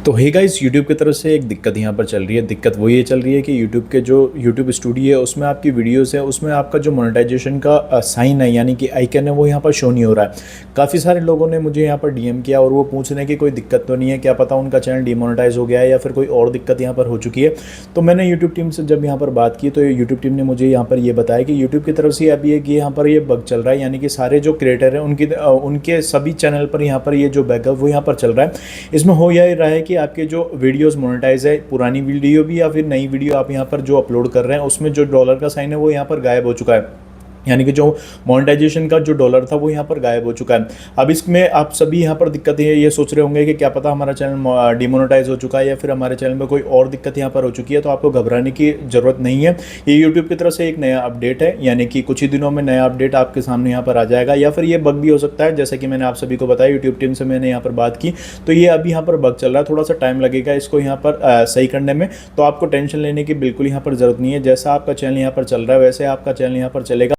तो hey guys, YouTube की तरफ से एक दिक्कत यहाँ पर चल रही है। दिक्कत वो ये चल रही है कि यूट्यूब के जो यूट्यूब स्टूडियो है उसमें आपकी वीडियोस है, उसमें आपका जो मोनेटाइजेशन का साइन है यानी कि आइकन है वो यहाँ पर शो नहीं हो रहा है। काफ़ी सारे लोगों ने मुझे यहाँ पर डीएम किया और वो पूछ रहे हैं कि कोई दिक्कत तो नहीं है, क्या पता उनका चैनल डिमोनेटाइज हो गया है या फिर कोई और दिक्कत यहाँ पर हो चुकी है। तो मैंने यूट्यूब टीम से जब यहाँ पर बात की तो यूट्यूब टीम ने मुझे यहाँ पर ये बताया कि यूट्यूब की तरफ से अभी एक यहाँ पर ये बग चल रहा है, यानी कि सारे जो क्रिएटर हैं उनके सभी चैनल पर यहाँ पर ये जो बैग है वो यहाँ पर चल रहा है। इसमें हो यह रहा है कि आपके जो वीडियोस मोनेटाइज है, पुरानी वीडियो भी या फिर नई वीडियो आप यहाँ पर जो अपलोड कर रहे हैं उसमें जो डॉलर का साइन है वो यहाँ पर गायब हो चुका है, यानी कि जो मोनेटाइजेशन का जो डॉलर था वो यहाँ पर गायब हो चुका है। अब इसमें आप सभी यहाँ पर दिक्कत है, ये सोच रहे होंगे कि क्या पता हमारा चैनल डिमोनेटाइज हो चुका है या फिर हमारे चैनल में कोई और दिक्कत यहाँ पर हो चुकी है। तो आपको घबराने की ज़रूरत नहीं है। ये यूट्यूब की तरफ से एक नया अपडेट है, यानी कि कुछ ही दिनों में नया अपडेट आपके सामने यहाँ पर आ जाएगा, या फिर ये बग भी हो सकता है। जैसे कि मैंने आप सभी को बताया, यूट्यूब टीम से मैंने यहाँ पर बात की तो ये अभी यहाँ पर बग चल रहा है, थोड़ा सा टाइम लगेगा इसको यहाँ पर सही करने में। तो आपको टेंशन लेने की बिल्कुल यहाँ पर ज़रूरत नहीं है। जैसा आपका चैनल यहाँ पर चल रहा है वैसे आपका चैनल यहाँ पर चलेगा।